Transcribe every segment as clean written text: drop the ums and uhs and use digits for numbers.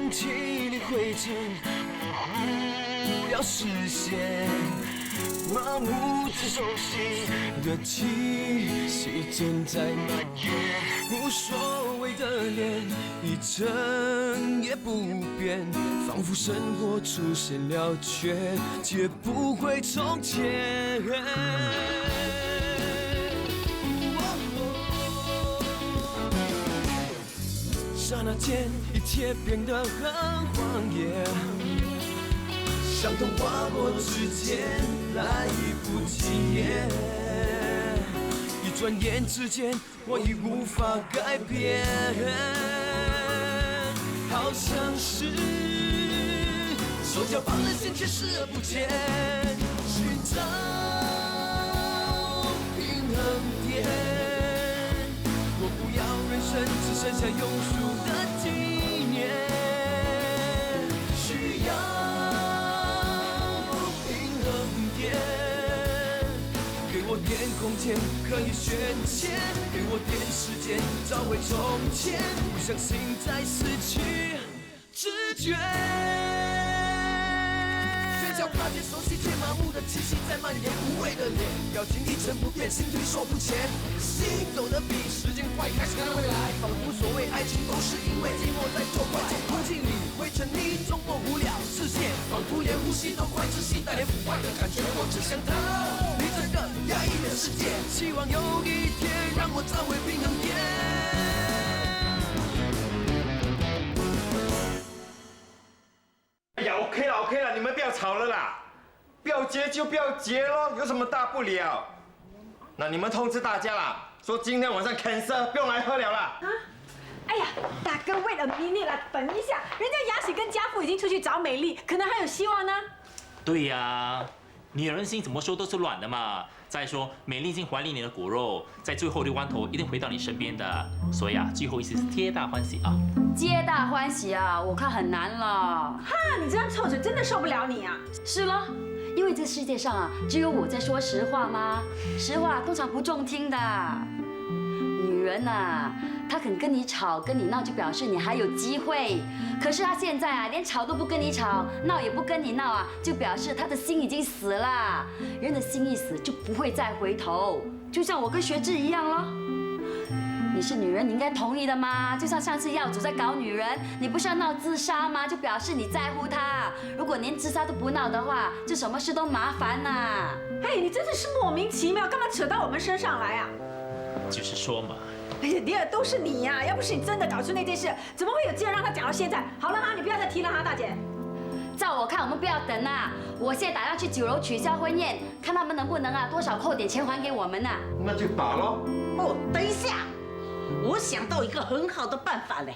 空气里灰尘不要视线，麻木着熟悉的气息正在蔓延，无所谓的脸一成也不变，仿佛生活出现了缺，却不会从前。刹那间，一切变得很荒野，伤痛划过指尖，来不及耶。一转眼之间，我已无法改变，好像是手脚绑了线，却视而不见，寻找平衡点。我不要人生只剩下庸俗的纪念，需要平衡点，给我点空间可以宣泄，给我点时间找回从前，不相信再失去知觉。脚踏着熟悉却麻木的气息在蔓延，无谓的脸，表情一成不变，心推手不前，心走得比时间快，开始看未来，仿佛所谓爱情都是因为寂寞在作怪。空气里会沉溺，终末无了视线，仿佛连呼吸都快窒息，带点腐坏的感觉，我只想逃离这个压抑的世界，希望有一天让我找回平衡点。哎呀 ，OK 了 OK 了，你们不要吵了啦，不要结就不要结咯，有什么大不了？那你们通知大家啦，说今天晚上 cancel， 不用来喝了啦。啊！哎呀，大哥，为了米粒啦，等一下，人家雅喜跟家父已经出去找美丽，可能还有希望呢。对呀，女人心怎么说都是软的嘛。再说，美丽已经怀里你的骨肉，在最后的弯头一定回到你身边的，所以啊，最后一次是皆大欢喜啊。皆大欢喜啊，我看很难了。哈，你这张臭嘴真的受不了你啊！是咯，因为这世界上啊，只有我在说实话吗？实话通常不中听的。女人呐，她肯跟你吵、跟你闹，就表示你还有机会。可是她现在啊，连吵都不跟你吵，闹也不跟你闹啊，就表示她的心已经死了。人的心一死，就不会再回头。就像我跟学志一样咯。你是女人，你应该同意的吗？就像上次耀祖在搞女人，你不是要闹自杀吗？就表示你在乎她。如果连自杀都不闹的话，就什么事都麻烦呐。嘿，你真的是莫名其妙，干嘛扯到我们身上来啊？就是说嘛。哎呀，迪尔都是你呀！要不是你真的搞出那件事，怎么会有机会让他讲到现在？好了哈，你不要再提了哈，大姐。照我看，我们不要等啦，我现在打算去酒楼取消婚宴，看他们能不能啊多少扣点钱还给我们呐。那就打咯。哦，等一下，我想到一个很好的办法嘞。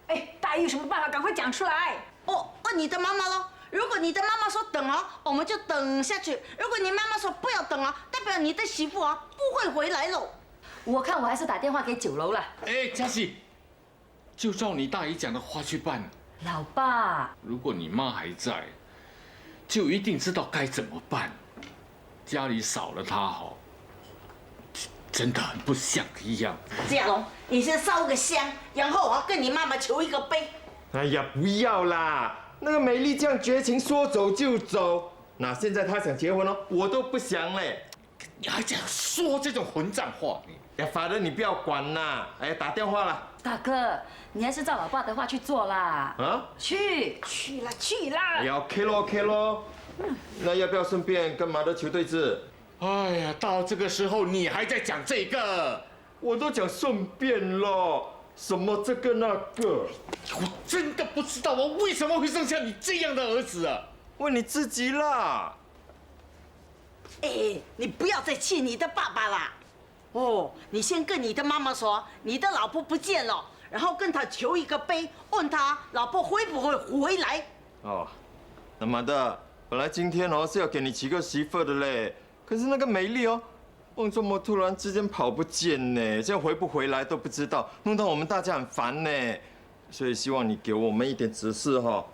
哎，大姨有什么办法？赶快讲出来。哦，问你的妈妈咯。如果你的妈妈说等哦，我们就等下去；如果你妈妈说不要等哦，代表你的媳妇啊不会回来喽。我看我还是打电话给酒楼了。哎，嘉熙，就照你大姨讲的话去办。老爸，如果你妈还在，就一定知道该怎么办。家里少了她好，真的很不像一样。嘉龙，你先烧个香，然后啊跟你妈妈求一个杯。哎呀，不要啦，那个美丽这样绝情，说走就走。那现在她想结婚哦，我都不想嘞。你还这样说这种混账话，你！哎，法人你不要管啦，哎，打电话啦。大哥，你还是照老爸的话去做啦。啊？去啦，去啦。哎呀 ，OK 咯 ，OK 咯。那要不要顺便跟马德求对峙？哎呀，到这个时候你还在讲这个，我都讲顺便了，什么这个那个。我真的不知道我为什么会生下你这样的儿子啊！问你自己啦。哎，你不要再气你的爸爸啦。哦，你先跟你的妈妈说，你的老婆不见了，然后跟他求一个杯，问他老婆会不会回来。哦，那马德，本来今天哦是要给你娶个媳妇的嘞，可是那个美丽哦，为什么突然之间跑不见呢？这样回不回来都不知道，弄到我们大家很烦呢。所以希望你给我们一点指示哈。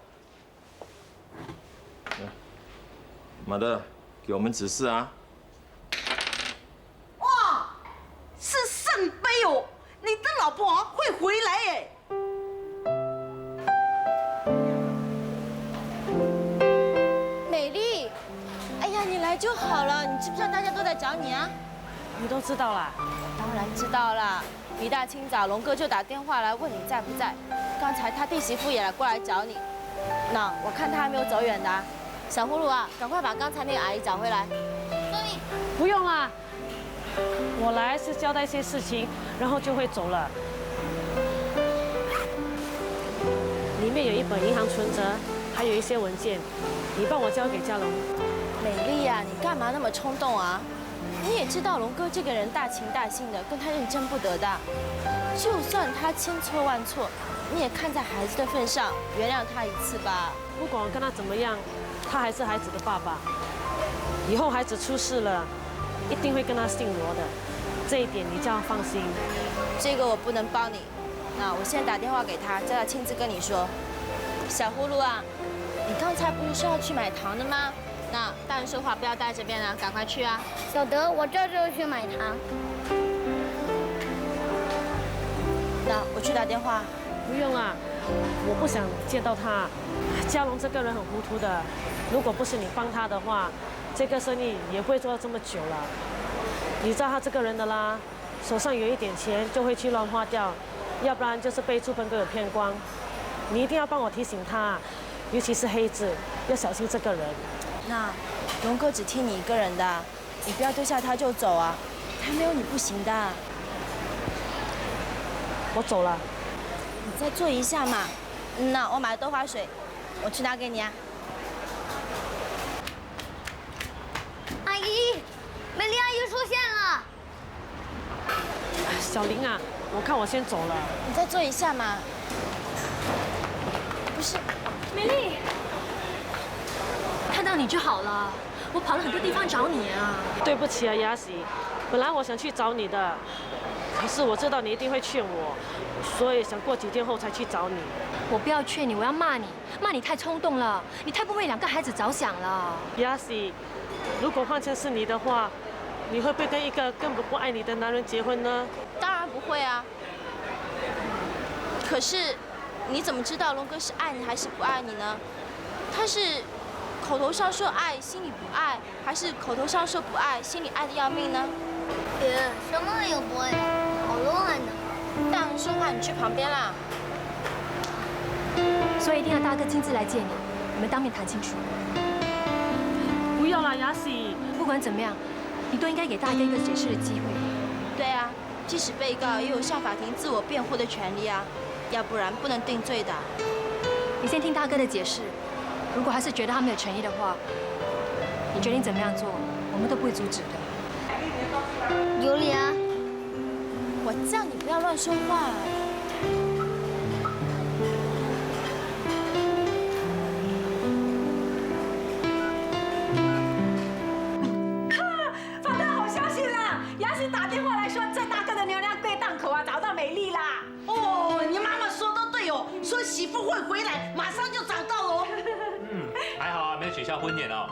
马德，给我们指示啊。哇，是圣杯哦，你的老婆会回来哎。就好了，你知不知道大家都在找你啊？你都知道啦？当然知道啦，一大清早龙哥就打电话来问你在不在。刚才他弟媳妇也过来找你，那我看他还没有走远的啊。小葫芦啊，赶快把刚才那个阿姨找回来。不用啦，我来是交代一些事情，然后就会走了。里面有一本银行存折，还有一些文件，你帮我交给嘉龙。美丽呀，你干嘛那么冲动啊？你也知道龙哥这个人大情大性的，跟他认真不得的。就算他千错万错，你也看在孩子的份上，原谅他一次吧。不管我跟他怎么样，他还是孩子的爸爸。以后孩子出事了，一定会跟他姓罗的，这一点你叫他放心。这个我不能帮你，那我现在打电话给他，叫他亲自跟你说。小葫芦啊，你刚才不是说要去买糖的吗？那大人说话不要待这边了，赶快去啊！小德，我这就去买糖。那我去打电话。不用啊，我不想见到他。嘉龙这个人很糊涂的，如果不是你帮他的话，这个生意也不会做到这么久了。你知道他这个人的啦，手上有一点钱就会去乱花掉，要不然就是被猪朋狗友骗光。你一定要帮我提醒他，尤其是黑子，要小心这个人。那龙哥只听你一个人的，你不要丢下他就走啊，他没有你不行的。我走了。你再坐一下嘛。那我买了豆花水，我去拿给你啊。阿姨，美丽阿姨出现了。小林啊，我看我先走了。你再坐一下嘛。不是，美丽，看到你就好了。我跑了很多地方找你啊。对不起啊，雅喜，本来我想去找你的，可是我知道你一定会劝我，所以想过几天后才去找你。我不要劝你，我要骂你，骂你太冲动了，你太不为两个孩子着想了。雅喜，如果换成是你的话，你会不会跟一个根本不爱你的男人结婚呢？当然不会啊。可是，你怎么知道龙哥是爱你还是不爱你呢？他是口头上说爱，心里不爱，还是口头上说不爱，心里爱得要命呢？什么也不会，好乱呢。大人说话，你去旁边啦。所以一定要大哥亲自来见你，你们当面谈清楚。不要啦，雅喜。不管怎么样，你都应该给大哥一个解释的机会。对啊，即使被告也有向法庭自我辩护的权利啊，要不然不能定罪的。你先听大哥的解释，如果还是觉得他没有诚意的话，你决定怎么样做，我们都不会阻止的。有理啊！我叫你不要乱说话。发到好消息啦！雅喜打电话来说，这大哥的牛娘柜档口啊找到美丽啦。哦，你妈妈说的对哦，说媳妇会回来，马上就找到了。还好啊，没有取消婚宴哦。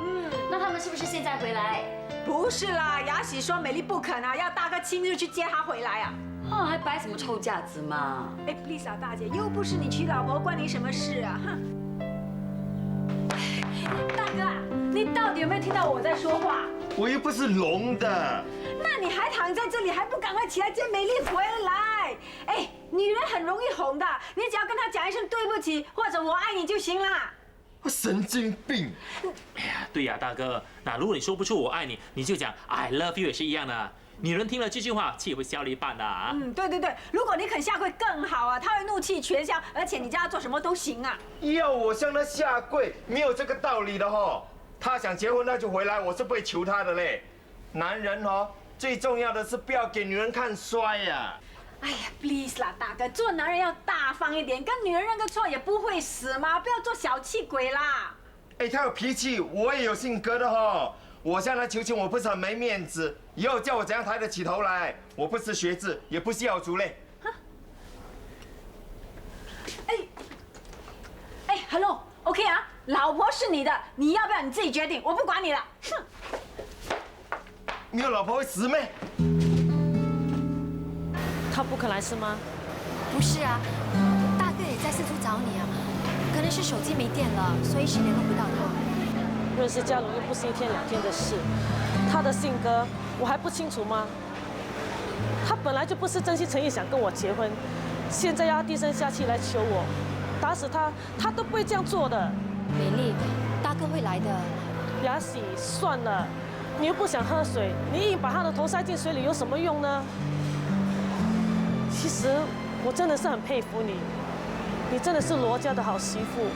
那他们是不是现在回来？不是啦，雅喜说美丽不肯啊，要大哥亲自去接她回来啊。哦，还摆什么臭架子嘛？哎，Lisa 大姐，又不是你娶老婆，关你什么事啊？哼！大哥啊，你到底有没有听到我在说话？我又不是聋的。那你还躺在这里，还不赶快起来接美丽回来？哎，女人很容易哄的，你只要跟她讲一声对不起，或者我爱你就行啦。神经病！哎呀，对呀，大哥，那如果你说不出我爱你，你就讲 I love you 也是一样的。女人听了这句话，气会消了一半的啊。对对对，如果你肯下跪更好啊，她会怒气全消，而且你叫她做什么都行啊。要我向他下跪，没有这个道理的吼。他想结婚那就回来，我是不会求他的嘞。男人哦，最重要的是不要给女人看衰呀。哎呀 ，please 啦，大哥，做男人要大方一点，跟女人认个错也不会死嘛，不要做小气鬼啦。哎，他有脾气，我也有性格的吼。我向他求情，我不是很没面子，以后叫我怎样抬得起头来？我不是学子，也不是药族嘞。哎 ，hello，OK 啊，老婆是你的，你要不要你自己决定，我不管你了。哼，没有老婆会死咩？他不肯来是吗？不是啊，大哥也在四处找你啊，可能是手机没电了，所以一时联络不到他。认识嘉龙又不是1天2天的事，他的性格我还不清楚吗？他本来就不是真心诚意想跟我结婚，现在要低声下气来求我，打死他，他都不会这样做的。美丽，大哥会来的。雅喜，算了，你又不想喝水，你硬把他的头塞进水里有什么用呢？其实我真的是很佩服你，你真的是罗家的好媳妇。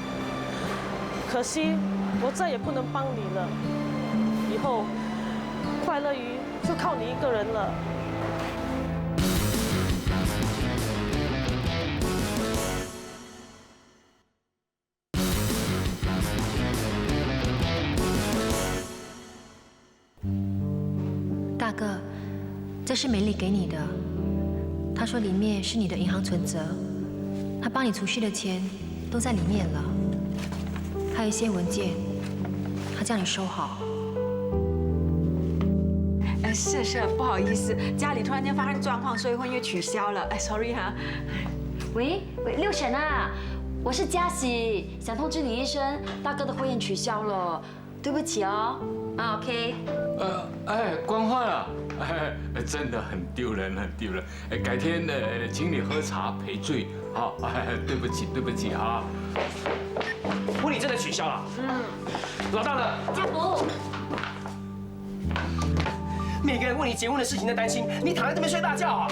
可惜我再也不能帮你了，以后快乐鱼就靠你一个人了。大哥，这是美丽给你的，她说里面是你的银行存折，她帮你储蓄的钱都在里面了，还有一些文件，她叫你收好。是，不好意思，家里突然间发生状况，所以婚约取消了。sorry 哈。喂，六婶啊，我是嘉喜，想通知你一声，大哥的婚宴取消了，对不起哦。OK。关坏了，真的很丢人，很丢人。改天请你喝茶赔罪，好，对不起啊。婚礼真的取消了。老大呢？家福。每个人为你结婚的事情在担心，你躺在这边睡大觉啊？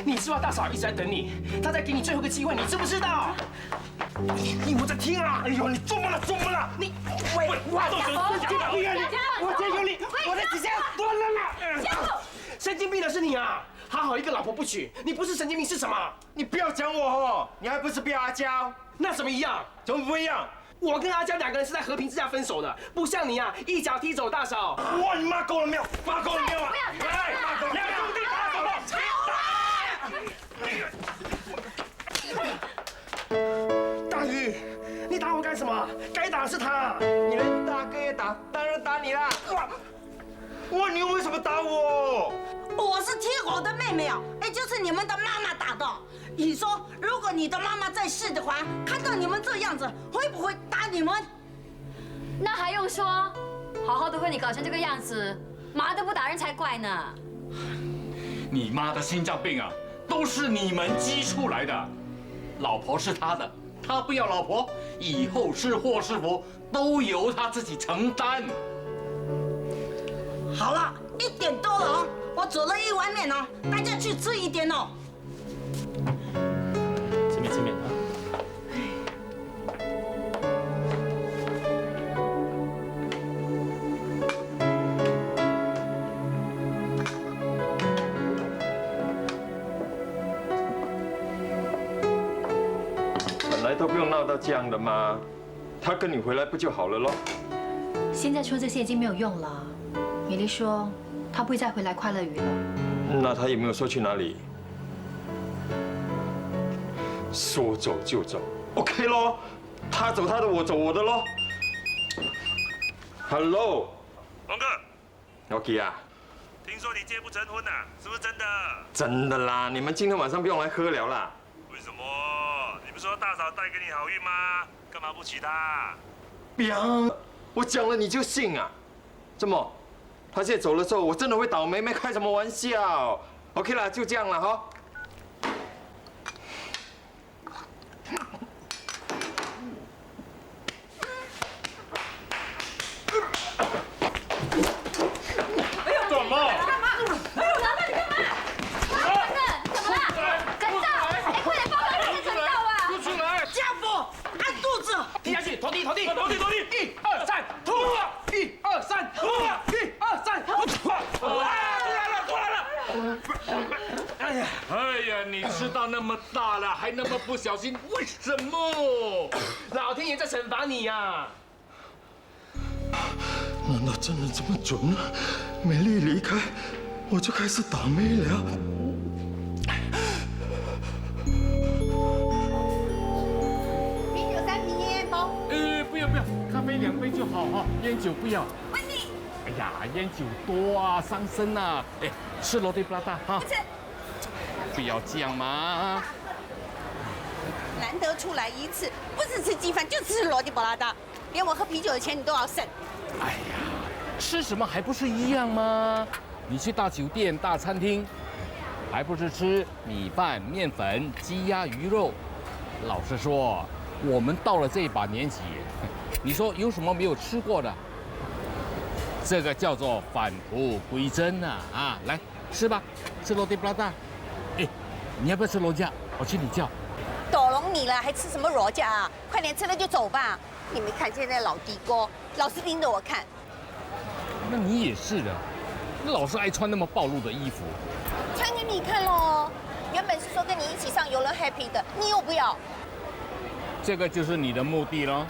你知道大嫂一直在等你，她在给你最后一个机会，你知不知道？你我在听啊！哎呦，你做梦了！你喂，我真有理，我的底线断了！神经病的是你啊！好好一个老婆不娶，你不是神经病是什么？你不要讲我哦，你还不是比阿娇？那怎么一样？怎么不一样？我跟阿娇2个人是在和平之下分手的，不像你啊，一脚踢走大嫂。哇，你骂够了没有？骂够了没有啊？来，两兄弟打手了！大宇，你打我干什么？该打的是他。你连大哥也打，当然打你啦！哇，你为什么打我？我是替我的妹妹啊，就是你们的妈妈打的。你说，如果你的妈妈在世的话，看到你们这样子，会不会打你们？那还用说？好好的婚礼搞成这个样子，妈都不打人才怪呢。你妈的心脏病啊，都是你们激出来的。老婆是他的，他不要老婆，以后是祸是福都由他自己承担。好了，1点多了哦，我煮了1碗面哦，大家去吃一点哦。吃面啊！本来都不用闹到这样的嘛，他跟你回来不就好了咯？现在说这些已经没有用了。美丽说她不会再回来快乐屿了。那他有没有说去哪里？说走就走 ，OK 咯，他走他的，我走我的咯。Hello， 龙哥 ，OK 啊，听说你结不成婚啊，是不是真的？真的啦，你们今天晚上不用来喝了啦。为什么？你不是说大嫂带给你好运吗？干嘛不娶她？别，我讲了你就信啊？怎么？他现在走了之后，我真的会倒霉？没开什么玩笑。OK 啦，就这样了哈。怎么？哎呦，老大你干嘛？老大，怎么了？赶到！哎，快点报告人家赶到啊！出来！家父，按肚子。踢下去，投地！1、2、3，吐！1、2、3，吐！1、2、3，吐！过来了！哎呀，你吃到那么大了，还那么不小心，为什么？老天爷在惩罚你呀！难道真的这么准呢？美丽离开，我就开始倒霉了。啤酒3瓶烟包。不要，咖啡2杯就好哈，烟酒不要。问你。哎呀，烟酒多啊，伤身啊！哎，吃罗蒂布拉达哈。不吃。不要这样嘛。难得出来一次，不是吃鸡饭就吃罗蒂布拉达，连我喝啤酒的钱你都要省。哎呀，吃什么还不是一样吗？你去大酒店、大餐厅，还不是吃米饭、面粉、鸡鸭鱼肉？老实说，我们到了这一把年纪，你说有什么没有吃过的？这个叫做返璞归真呐！啊，来吃吧，吃罗蒂布拉达。哎，你要不要吃罗家？我请你叫。抖聋你了，还吃什么罗家啊？快点吃了就走吧。你没看现在老的哥老是盯着我看。那你也是的，你老是爱穿那么暴露的衣服。穿给你看喽。原本是说跟你一起上游轮 happy 的，你又不要。这个就是你的目的咯。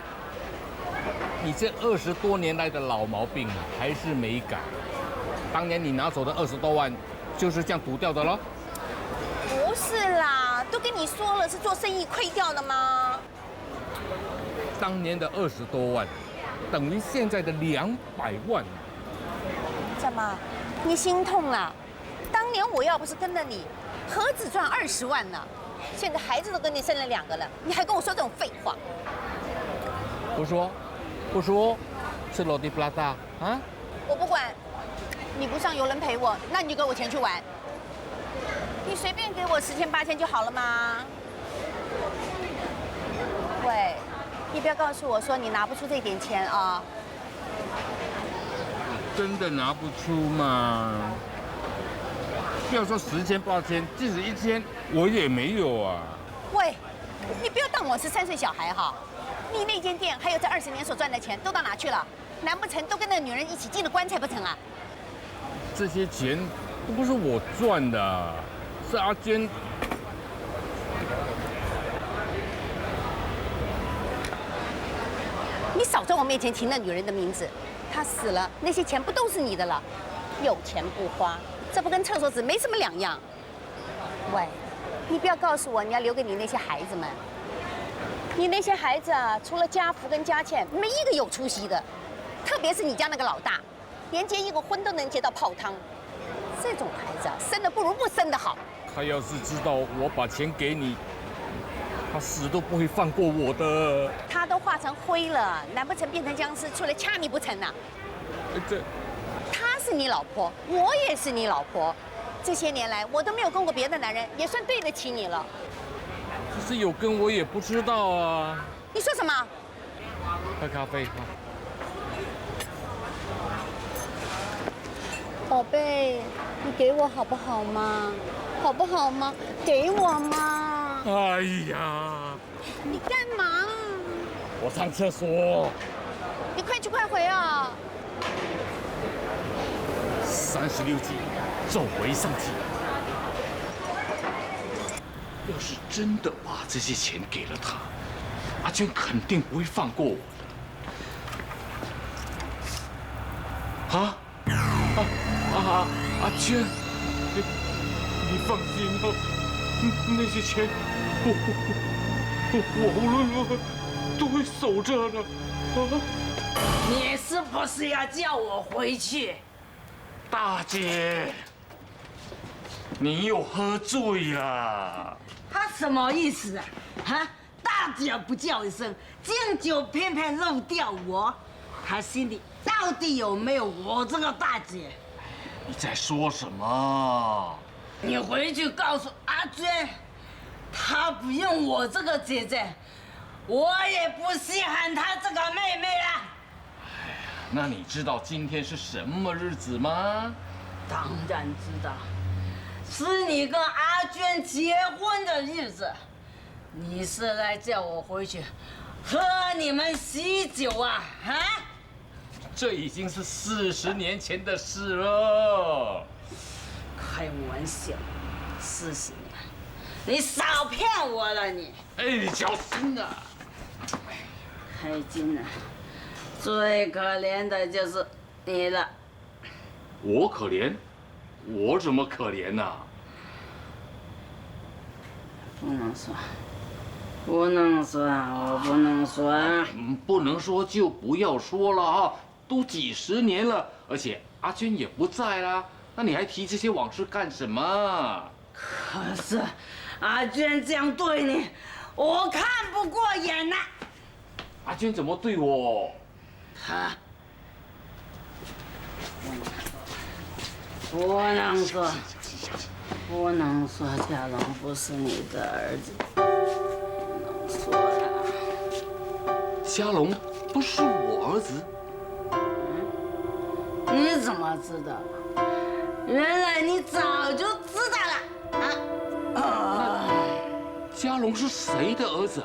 你这20多年来的老毛病啊，还是没改。当年你拿走的20多万，就是这样赌掉的咯。不是啦，都跟你说了是做生意亏掉的吗？当年的20多万，等于现在的200万。怎么，你心痛啦？当年我要不是跟着你，何止赚20万呢？现在孩子都跟你生了2个了，你还跟我说这种废话？不说，吃罗蒂布拉达啊！我不管，你不上游轮陪我，那你就给我钱去玩。你随便给我10千8千就好了吗？喂，你不要告诉我说你拿不出这点钱啊！真的拿不出吗？不要说10千8千，即使1000，我也没有啊。喂，你不要当我是3岁小孩哈！你那间店还有这20年所赚的钱都到哪去了？难不成都跟那个女人一起进了棺材不成啊？这些钱都不是我赚的，是阿娟。你少在我面前提那女人的名字，她死了，那些钱不都是你的了？有钱不花，这不跟厕所纸没什么两样。喂，你不要告诉我你要留给你那些孩子们。你那些孩子啊，除了家福跟家倩，没一个有出息的。特别是你家那个老大，连结一个婚都能结到泡汤。这种孩子啊，生的不如不生的好。他要是知道我把钱给你，他死都不会放过我的。他都化成灰了，难不成变成僵尸出来掐你不成啊？她是你老婆，我也是你老婆。这些年来，我都没有跟过别的男人，也算对得起你了。可是有跟我也不知道啊。你说什么？喝咖啡哈。宝贝，你给我好不好嘛？好不好吗？给我嘛！哎呀！你干嘛？我上厕所。你快去快回啊！36计，走为上计。要是真的把这些钱给了他，阿娟肯定不会放过我的。啊！阿娟，你放心哦，那些钱我无论如何都会守着的。你是不是要叫我回去？大姐，你又喝醉了。他什么意思啊？哈，大姐不叫一声，敬酒偏偏漏掉我，他心里到底有没有我这个大姐？你在说什么？你回去告诉阿娟，她不用我这个姐姐，我也不稀罕她这个妹妹了。哎呀，那你知道今天是什么日子吗？当然知道。是你跟阿娟结婚的日子，你是来叫我回去喝你们喜酒啊？啊？这已经是40年前的事了。开玩笑，40年，你少骗我了你！哎，你小心啊！开金啊，最可怜的就是你了。我可怜？我怎么可怜呐？不能说，不能说，我不能说。不能说就不要说了哈，都几10年了，而且阿娟也不在啦，那你还提这些往事干什么？可是阿娟这样对你，我看不过眼呐。阿娟怎么对我？不能说，不能说家龙不是你的儿子，不能说呀。家龙不是我儿子，你怎么知道？原来你早就知道了啊！家龙是谁的儿子？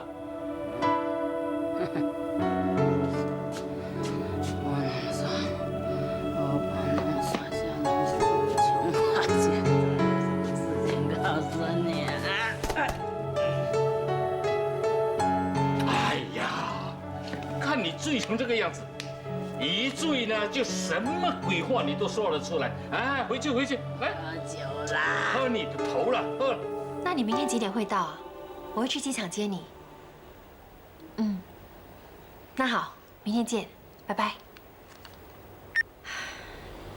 醉成这个样子，一醉呢就什么鬼话你都说得出来。哎，回去，来，喝酒啦，喝你的头了，喝了。那你明天几点会到啊？我会去机场接你。那好，明天见，拜拜。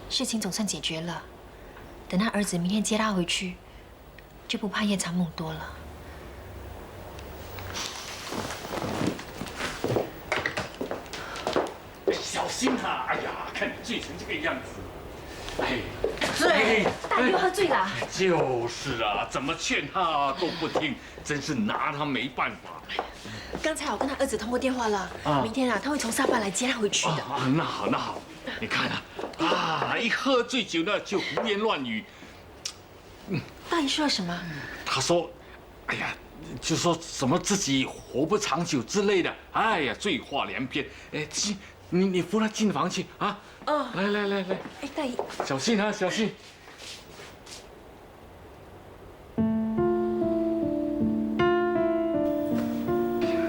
事情总算解决了，等他儿子明天接他回去，就不怕夜长梦多了。小心他！哎呀，看你醉成这个样子，哎，醉，大姨又喝醉了。就是啊，怎么劝他都不听，真是拿他没办法。刚才我跟他儿子通过电话了，明天他会从沙巴来接他回去的。那好，你看啊，一喝醉酒呢就胡言乱语。大姨说了什么？他说，哎呀，就说什么自己活不长久之类的，哎呀，醉话连篇。哎，你扶他进房去啊！来，哎，大姨，小心啊，小心。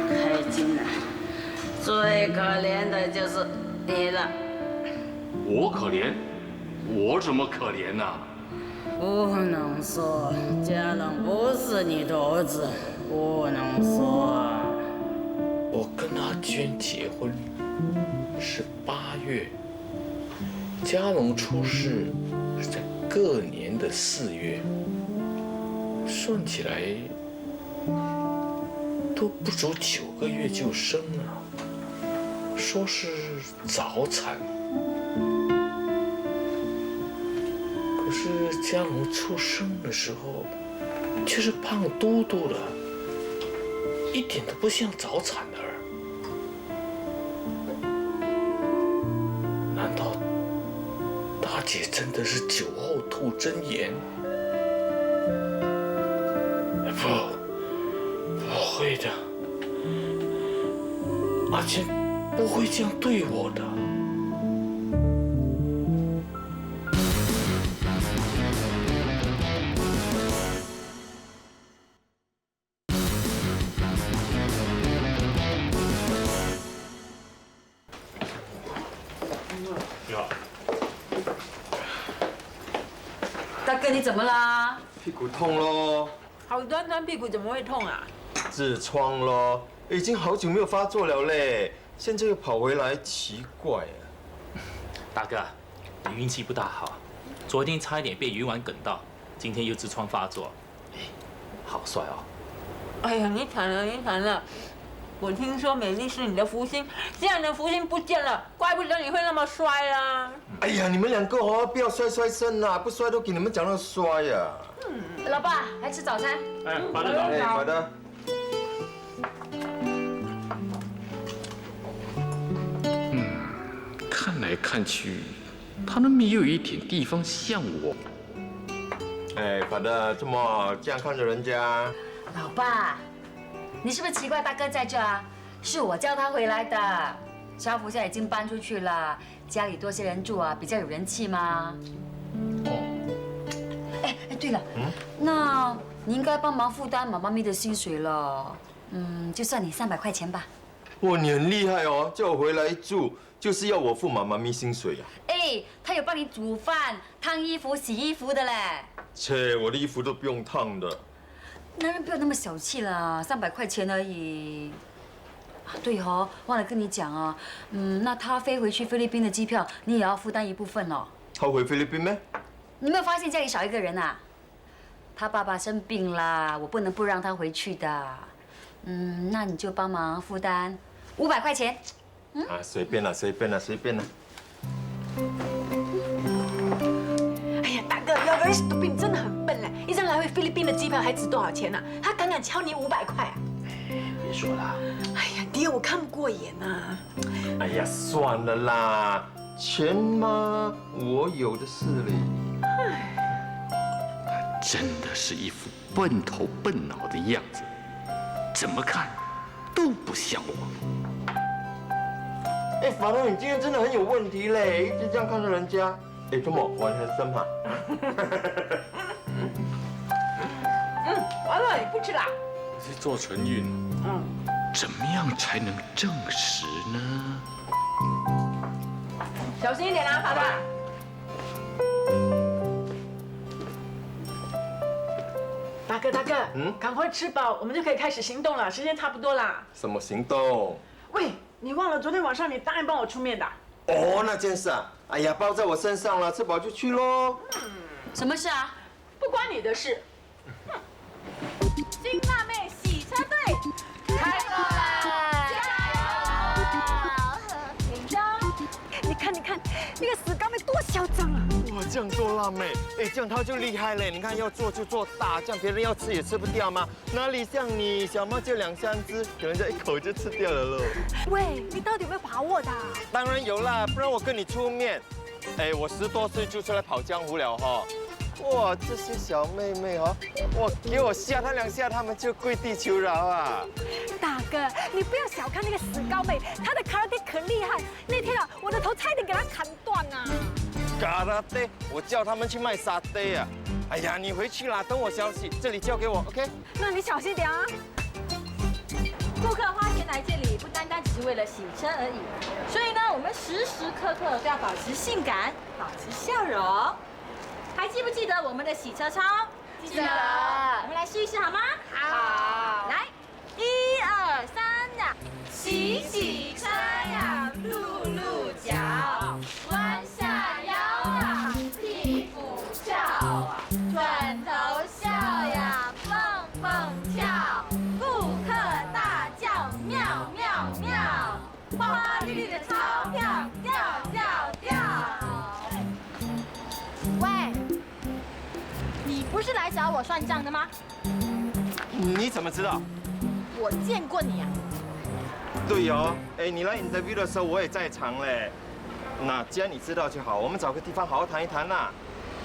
开金啊，最可怜的就是你了。我可怜？我怎么可怜呢？不能说，家龙不是你的儿子，不能说。我跟阿娟结婚是8月，家龙出事是在隔年的4月，算起来都不足9个月就生了，说是早产。可是家龙出生的时候却是胖嘟嘟的，一点都不像早产儿。难道大姐真的是酒后吐真言？不会的，阿娟不会这样对我的。大哥，你怎么啦？屁股痛咯。好端端屁股怎么会痛啊？痔疮咯，已经好久没有发作了嘞，现在又跑回来，奇怪啊。大哥，你运气不大好，昨天差一点被鱼丸梗到，今天又痔疮发作，好帅哦。哎呀，你惨了！我听说美丽是你的福星，现在你的福星不见了，怪不得你会那么衰啦。哎呀，你们两个不要衰身啦，不衰都给你们讲到衰呀。老爸，来吃早餐。哎，好的，好的。看来看去，他都没有一点地方像我。哎，法德，怎么这样看着人家？老爸，你是不是奇怪大哥在这啊？是我叫他回来的。肖福现在已经搬出去了，家里多些人住啊，比较有人气嘛。哎，对了，那你应该帮忙负担妈妈咪的薪水了。就算你300块钱吧。哇，你很厉害哦，叫我回来住，就是要我付妈妈咪薪水啊。哎，他有帮你煮饭、烫衣服、洗衣服的嘞。切，我的衣服都不用烫的。男人不要那么小气啦，300块钱而已。对哦，忘了跟你讲啊，那他飞回去菲律宾的机票，你也要负担一部分哦。他回菲律宾咩？你没有发现家里少一个人啊？他爸爸生病啦，我不能不让他回去的。那你就帮忙负担500块钱。随便啦。Clarice Dubin 真的很笨嘞，一张来回菲律宾的机票还值多少钱呢？他敢敲你500块啊！别说了。哎呀，爹，我看不过眼呐。哎呀，算了啦，钱嘛，我有的是嘞。他真的是一副笨头笨脑的样子，怎么看都不像我。哎，法龙，你今天真的很有问题嘞，一直这样看着人家。哎，周末玩很深哈。完了，你不吃啦？我是做纯运。怎么样才能证实呢？小心一点啊，法大。大哥，赶快吃饱，我们就可以开始行动了，时间差不多啦。什么行动？喂，你忘了昨天晚上你答应帮我出面的？哦，那件事啊，哎呀，包在我身上了，吃饱就去喽。什么事啊？不关你的事。金辣妹洗车队开动了，加油！紧张！你看，那个死高妹多嚣张啊！哇，这样做辣妹，哎，这样她就厉害嘞。你看，要做就做大，这样别人要吃也吃不掉吗？哪里像你，小猫就2箱子，可能就一口就吃掉了喽。喂，你到底有没有把握的？当然有啦，不然我跟你出面。哎，我10多岁就出来跑江湖了哈。哇，这些小妹妹哈，哇，给我吓她2下，她们就跪地求饶啊！大哥，你不要小看那个死高妹，她的 karate 可厉害。那天啊，我的头差一点给她砍断啊。karate， 我叫他们去卖沙爹啊！哎呀，你回去啦，等我消息，这里交给我 ，OK？ 那你小心点啊。顾客花钱来这里，不单单只是为了洗车而已，所以呢，我们时时刻刻都要保持性感，保持笑容。还记不记得我们的洗车操？记得。我们来试一试好吗？好。来，1、2、3呀，洗洗车呀，露露脚，弯下腰啊，屁股翘啊，转头笑呀，蹦蹦跳，顾客大叫妙妙妙，花花绿绿的钞票掉掉掉。喂，你不是来找我算账的吗？你怎么知道？我见过你啊。对哦，哎，你来 interview 的时候我也在场嘞。那既然你知道就好，我们找个地方好好谈一谈啦。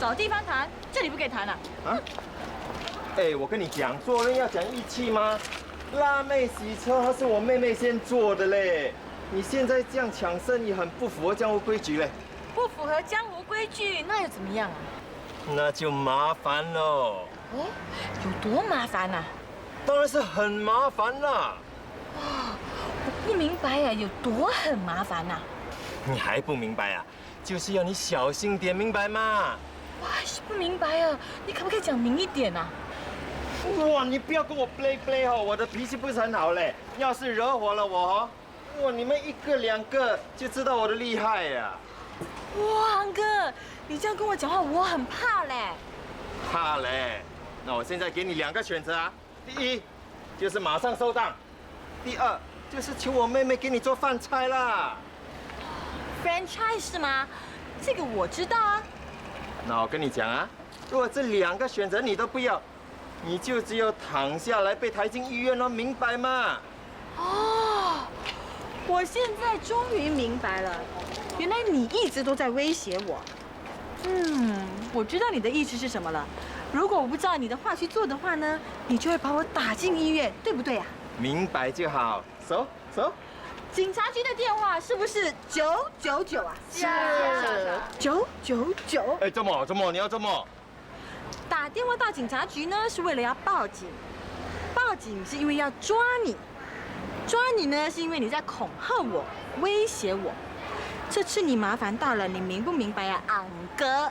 找地方谈，这里不给谈啊。啊？哎，我跟你讲，做人要讲义气吗？辣妹洗车还是我妹妹先做的嘞，你现在这样抢生意很不符合江湖规矩嘞。不符合江湖规矩，那又怎么样啊？那就麻烦喽。哦，有多麻烦啊？当然是很麻烦啦。哇，我不明白啊，有多很麻烦呐？你还不明白啊？就是要你小心点，明白吗？我还是不明白啊，你可不可以讲明一点啊？哇，你不要跟我 play 哦，我的脾气不是很好嘞。要是惹火了我哦，哇，你们1个2个就知道我的厉害呀。哇，安哥，你这样跟我讲话，我很怕嘞。怕嘞？那我现在给你2个选择啊。第1，就是马上收档；第2，就是求我妹妹给你做饭菜啦。franchise 是吗？这个我知道啊。那我跟你讲啊，如果这2个选择你都不要，你就只有躺下来被抬进医院了，明白吗？哦，我现在终于明白了，原来你一直都在威胁我。我知道你的意思是什么了。如果我不照你的话去做的话呢，你就会把我打进医院，对不对啊？明白就好，走。警察局的电话是不是999啊？是。999。哎，这么你要这么？打电话到警察局呢，是为了要报警。报警是因为要抓你，抓你呢是因为你在恐吓我、威胁我。这次你麻烦大了，你明不明白啊，昂哥？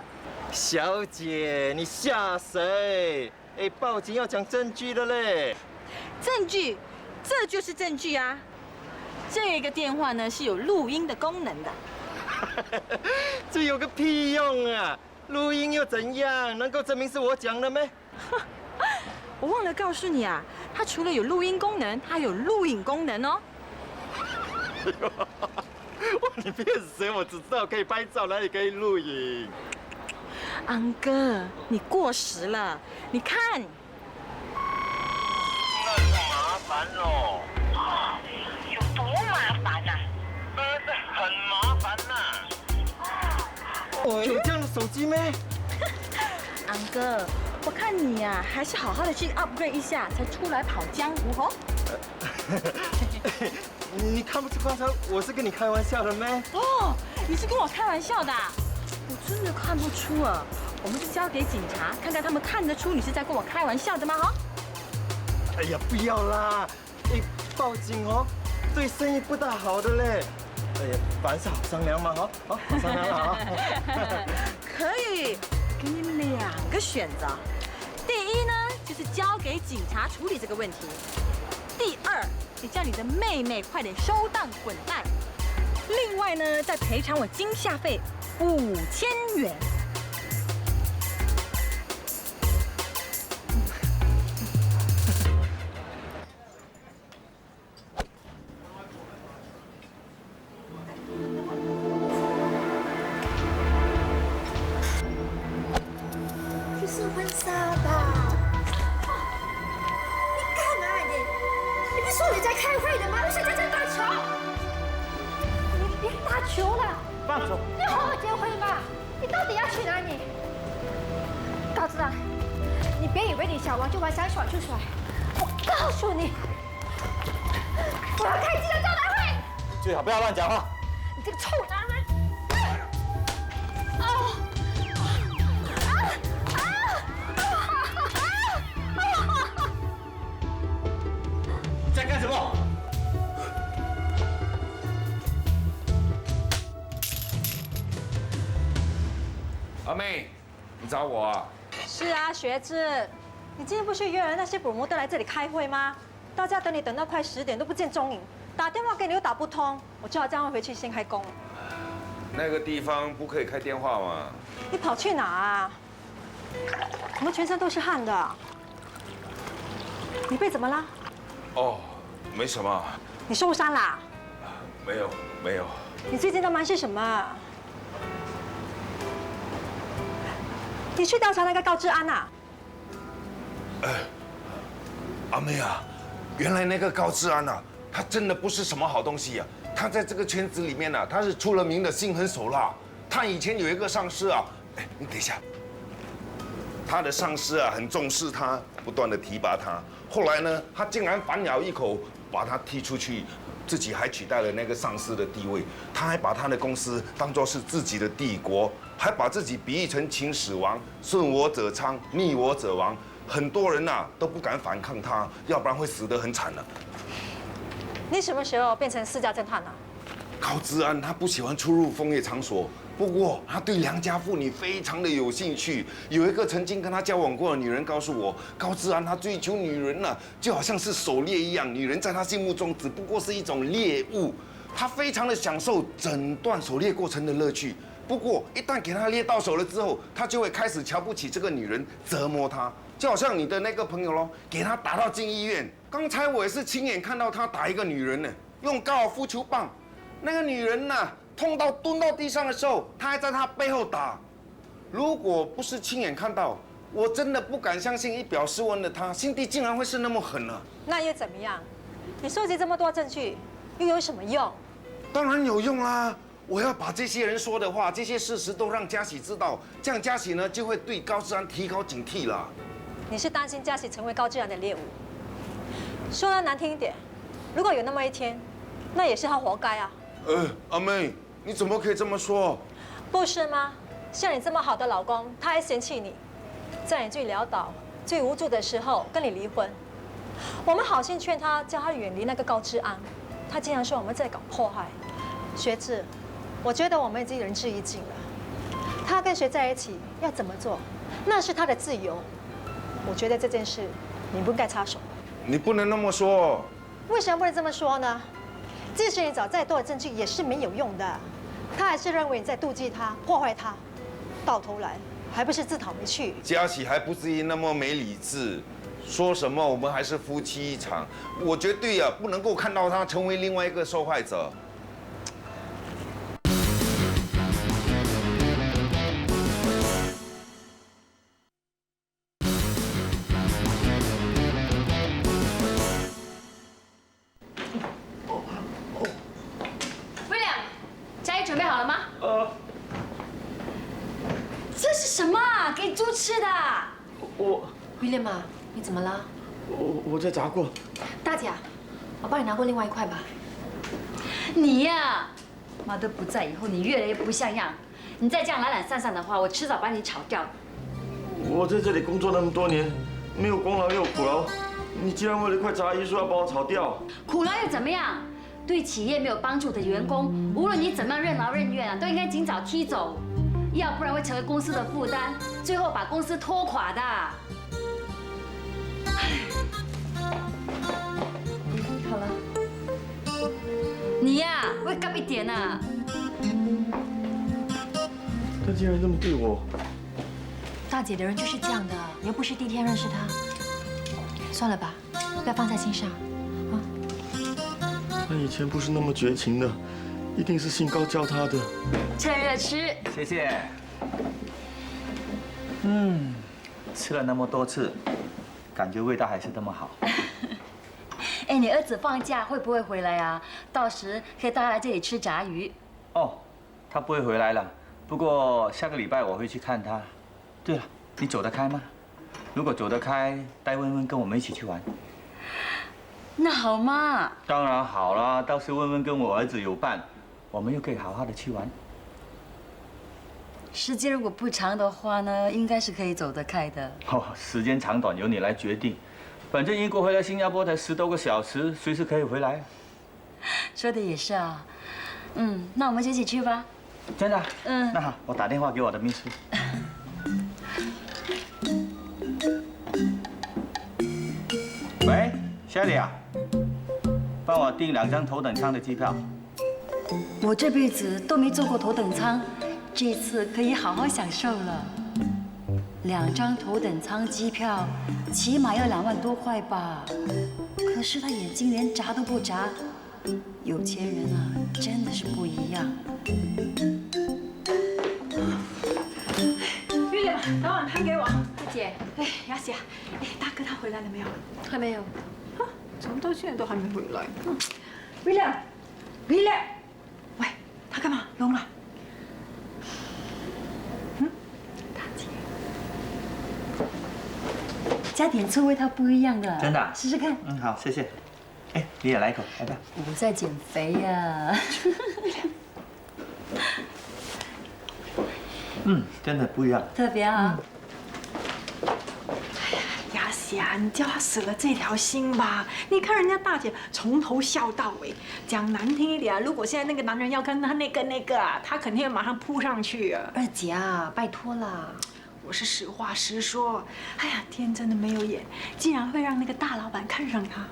小姐，你吓谁？哎，报警要讲证据的嘞。证据，这就是证据啊。这个电话呢是有录音的功能的。这有个屁用啊！录音又怎样？能够证明是我讲的咩？我忘了告诉你啊，它除了有录音功能，它还有录影功能哦。哇，你骗谁？我只知道可以拍照，哪里可以录影？安哥，你过时了，你看。那就麻烦喽。有多麻烦呐？这很麻烦呐。有这样的手机咩？安哥，我看你呀，还是好好的去 upgrade 一下，才出来跑江湖哦。你看不出刚才我是跟你开玩笑的咩？哦，你是跟我开玩笑的？我真的看不出啊。我们就交给警察，看看他们看得出你是在跟我开玩笑的吗？哈！哎呀，不要啦！哎，报警哦，对生意不大好的嘞。哎呀，凡事好商量嘛，好商量啊！可以，给你2个选择。第一呢，就是交给警察处理这个问题；第二，你叫你的妹妹快点收档滚蛋。另外呢，再赔偿我惊吓费5000元。是婚纱吧？你干嘛你不是说你在开会的吗？为什么在打球？你别打球了，放手！你好好结婚吧。你到底要去哪里？高志啊，你别以为你小王就玩想耍就耍。我告诉你，我要开记者招待会。最好不要乱讲话。你这个臭男人！在干什么？阿妹，你找我啊？是啊，学子，你今天不是约了那些保姆都来这里开会吗？大家等你等到快10点都不见踪影，打电话给你又打不通，我只好叫他们回去先开工了。那个地方不可以开电话吗？你跑去哪啊？怎么全身都是汗的？你背怎么啦？哦，没什么。你受伤啦？没有，没有。你最近在忙些什么？你去调查那个高志安啊？阿妹啊，原来那个高志安啊，他真的不是什么好东西啊。他在这个圈子里面呢，他是出了名的心狠手辣。他以前有一个上司啊，哎，你等一下。他的上司啊，很重视他，不断的提拔他。后来呢，他竟然反咬一口，把他踢出去，自己还取代了那个上司的地位。他还把他的公司当作是自己的帝国，还把自己比喻成秦始皇，顺我者昌，逆我者亡。很多人呐都不敢反抗他，要不然会死得很惨的。你什么时候变成私家侦探了？高志安他不喜欢出入风月场所。不过，他对良家妇女非常的有兴趣。有一个曾经跟他交往过的女人告诉我，高志安他追求女人呢，就好像是狩猎一样，女人在他心目中只不过是一种猎物。他非常的享受整段狩猎过程的乐趣。不过，一旦给他猎到手了之后，他就会开始瞧不起这个女人，折磨她。就好像你的那个朋友咯，给他打到进医院。刚才我也是亲眼看到他打一个女人呢，用高尔夫球棒，那个女人呐。痛到蹲到地上的时候，他还在他背后打。如果不是亲眼看到，我真的不敢相信一表斯文的他心地竟然会是那么狠啊！那又怎么样？你收集这么多证据，又有什么用？当然有用啦！我要把这些人说的话、这些事实都让嘉喜知道，这样嘉喜呢就会对高志安提高警惕了。你是担心嘉喜成为高志安的猎物？说得难听一点，如果有那么一天，那也是他活该啊！阿妹。你怎么可以这么说？不是吗？像你这么好的老公，他还嫌弃你，在你最潦倒、最无助的时候跟你离婚。我们好心劝他，叫他远离那个高志安，他竟然说我们在搞迫害。学志，我觉得我们已经仁至义尽了。他跟谁在一起，要怎么做，那是他的自由。我觉得这件事你不应该插手。你不能那么说。为什么不能这么说呢？即使你找再多的证据，也是没有用的。他还是认为你在妒忌他、破坏他，到头来还不是自讨没趣。嘉喜还不至于那么没理智，说什么我们还是夫妻一场，我绝对啊不能够看到他成为另外一个受害者。猪吃的。威廉嘛，你怎么了？我在炸过。大姐，我帮你拿过另外一块吧。你呀，妈都不在以后，你越来越不像样。你再这样懒懒散散的话，我迟早把你炒掉。我在这里工作那么多年，没有功劳也有苦劳。你既然为了一块炸鱼说要把我炒掉，苦劳又怎么样？对企业没有帮助的员工，无论你怎么样任劳任怨啊，都应该尽早踢走，要不然会成为公司的负担，最后把公司拖垮的。好了，你呀，wake up一点啊！他竟然这么对我。大姐的人就是这样的，你又不是第一天认识她。算了吧，不要放在心上，啊。他以前不是那么绝情的，一定是兴高教他的。趁热吃。谢谢。吃了那么多次，感觉味道还是那么好。哎，你儿子放假会不会回来啊？到时可以带他来这里吃炸鱼。哦，他不会回来了，不过下个礼拜我会去看他。对了，你走得开吗？如果走得开，带温温跟我们一起去玩。那好嘛。当然好啦，到时温温跟我儿子有伴，我们又可以好好的去玩。时间如果不长的话呢，应该是可以走得开的。哦，时间长短由你来决定。反正英国回来新加坡才10多个小时，随时可以回来。说的也是啊。那我们就一起去吧。真的？那好，我打电话给我的秘书。喂，Shelly 啊，帮我订2张头等舱的机票。我这辈子都没坐过头等舱，这次可以好好享受了。2张头等舱机票，起码要2万多块吧？可是他眼睛连眨都不眨，有钱人啊，真的是不一样。月亮，打碗汤给我。大姐，哎，雅喜啊，哎，大哥他回来了没有？还没有。啊，怎么到现在都还没回来？月亮，月亮，喂，他干嘛聋了？大姐，加点醋，味道不一样的。真的？试试看。好，谢谢。哎，你也来一口，来吧。我在减肥呀。真的不一样。特别啊。雅喜啊，你叫他死了这条心吧。你看人家大姐从头笑到尾，讲难听一点，如果现在那个男人要跟他那个啊，他肯定会马上扑上去啊。二姐啊，拜托啦。我是实话实说。哎呀，天真的没有眼，竟然会让那个大老板看上他。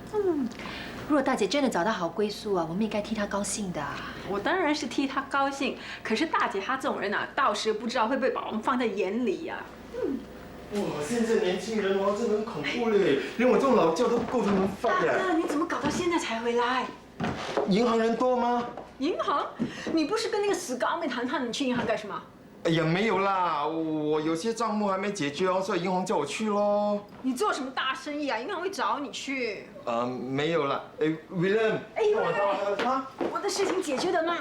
如果大姐真的找到好归宿啊，我们也该替她高兴的。我当然是替她高兴，可是大姐她这种人啊，到时不知道会不会把我们放在眼里呀。哇，现在年轻人哦，真的很恐怖嘞，连我这种老教都不够他们放呀。大哥，你怎么搞到现在才回来？银行人多吗？银行？你不是跟那个死高妹谈判，你去银行干什么？哎呀，没有啦，我有些账目还没解决哦，所以银行叫我去咯。你做什么大生意啊？银行会找你去。没有啦。哎 ，William， 我的事情解决了吗？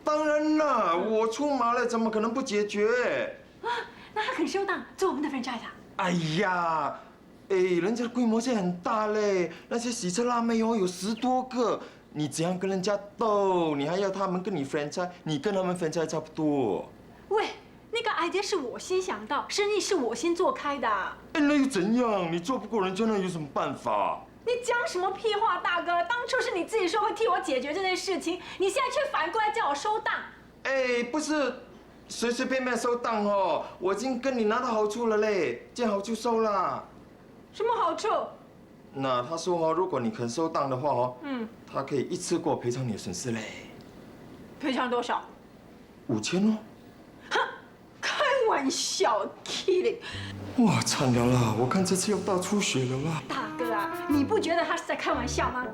当然啦，我出马了，怎么可能不解决？啊，那他肯收档，做我们的 franchise。哎呀，哎，人家的规模现在很大嘞，那些洗车辣妹哦有10多个。你怎样跟人家斗？你还要他们跟你 franchise， 你跟他们 franchise 差不多。喂，那个 idea 是我先想到，生意是我先做开的。哎，那又怎样？你做不过人家，那有什么办法？你讲什么屁话，大哥！当初是你自己说会替我解决这件事情，你现在却反过来叫我收档。哎，不是随随便便收档哦，我已经跟你拿到好处了嘞，见好就收啦。什么好处？那他说哦，如果你肯收档的话哦，他可以一次过赔偿你的损失嘞。赔偿多少？5000哦。开玩笑 ，kidding！ 哇，惨了啦！我看这次要大出血了啦！大哥啊，你不觉得他是在开玩笑吗？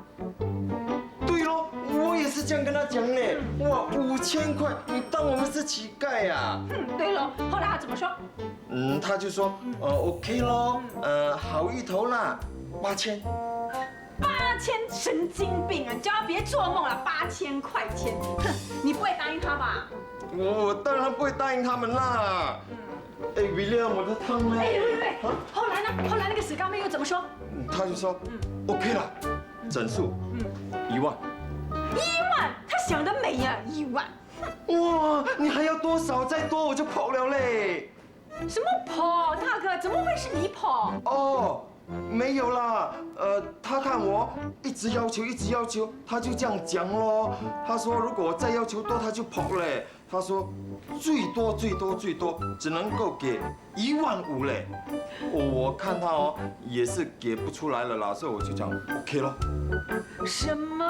对咯，我也是这样跟他讲嘞。哇，5000块，你当我们是乞丐呀？对咯，后来他怎么说？他就说，OK 咯，好意头啦，8000。8000，神经病啊！你叫他别做梦了，8000块钱，哼，你不会答应他吧？我当然不会答应他们啦。哎，William，我的汤呢？喂，后来呢？后来那个死刚妹又怎么说？他就说，OK 了，整数，1万。1万，他想得美呀，1万。哇，你还要多少？再多我就跑了嘞。什么跑，大哥？怎么会是你跑？哦，没有啦，他看我一直要求，他就这样讲咯。他说如果我再要求多，他就跑嘞。他说最多只能够给15000嘞。我看他哦也是给不出来了啦，所以我就讲 OK 咯。什么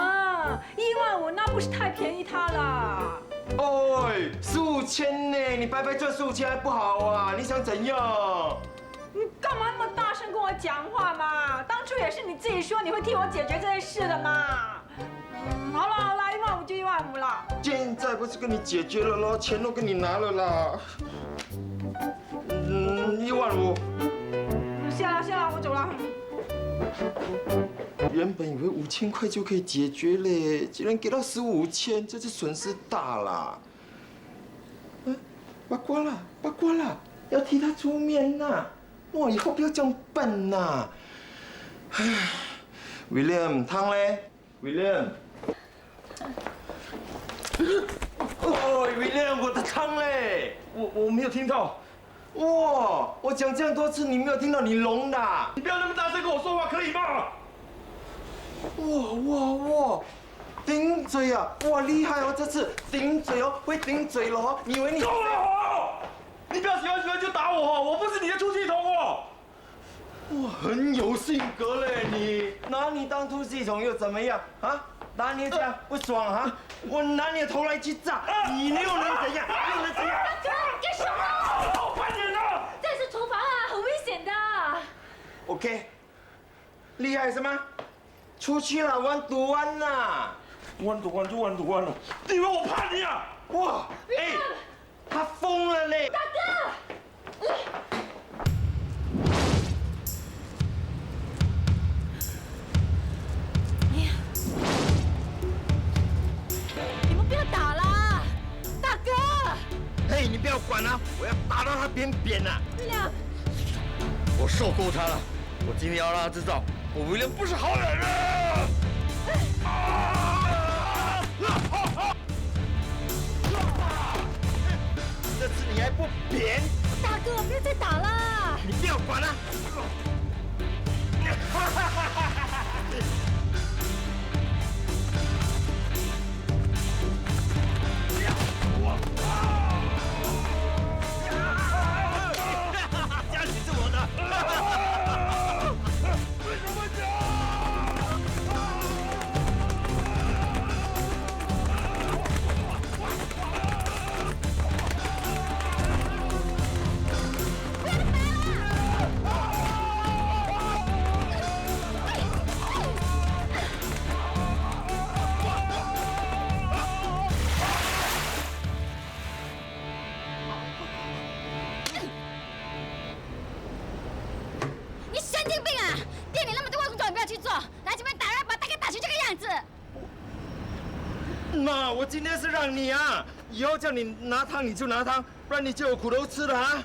？15000那不是太便宜他了？哎，4000呢？你白白赚4000还不好啊？你想怎样？你干嘛那么大声跟我讲话嘛？当初也是你自己说你会替我解决这件事的嘛。好了，15000就15000了。现在不是跟你解决了咯，钱都跟你拿了啦。15000。谢了，我走了。原本以为5000块就可以解决嘞，竟然给到45000，这是损失大啦。八卦啦，要替他出面呐！哇，以后不要这样笨呐。唉 ，William 汤嘞 ？William。哦 ，William， 我的汤嘞！我没有听到。哇，我讲这样多次，你没有听到，你聋的？你不要那么大声跟我说话，可以吗？哇，顶嘴啊！哇，厉害哦，这次顶嘴哦，会顶嘴了哦。你以为你？够了哦！你不要喜欢就打我哦，我不是你的出气筒哦。哇，很有性格嘞你，拿你当出气筒又怎么样啊？打你这样不爽啊？我拿你的头来去炸，你又能怎样？又能怎样？大哥，干什么？快点啊！这是厨房啊，很危险的。OK， 厉害什么？出去了，玩赌玩呐！玩赌玩了，你以为我怕你啊？哇，哎，他疯了嘞！大哥。不要打啦，大哥！嘿，你不要管啊，我要打到他扁扁啊！威廉，我受够他了，我今天要让他知道，我威廉不是好人啊！这次你还不扁？大哥，不要再打啦！你不要管啊！家里是我的。为什么这样？那我今天是让你啊，以后叫你拿汤你就拿汤，不然你就有苦头吃了啊！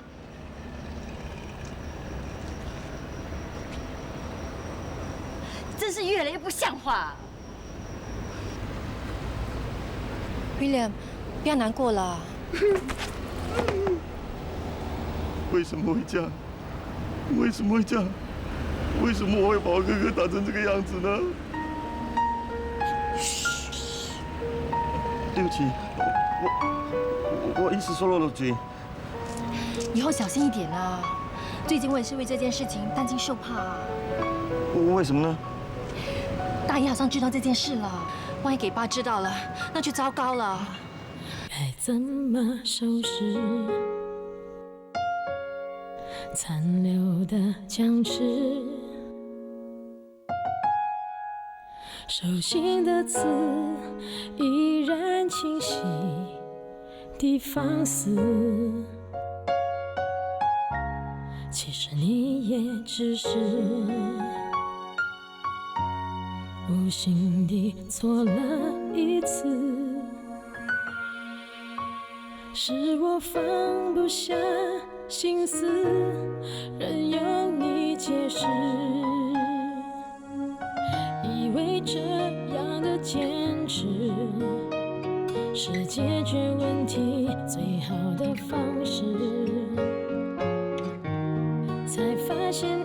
真是越来越不像话。William， 不要难过了。为什么会这样？为什么会这样？为什么我会把我哥哥打成这个样子呢？对不起，我一时说漏了嘴。以后小心一点啦。最近我也是为这件事情担惊受怕。为什么呢？大姨好像知道这件事了，万一给爸知道了，那就糟糕了。该怎么收拾残留的僵持？手心的刺依然清晰地放肆，其实你也只是无心地错了一次，是我放不下心思任由你解释，以为这样的坚持是解决问题最好的方式，才发现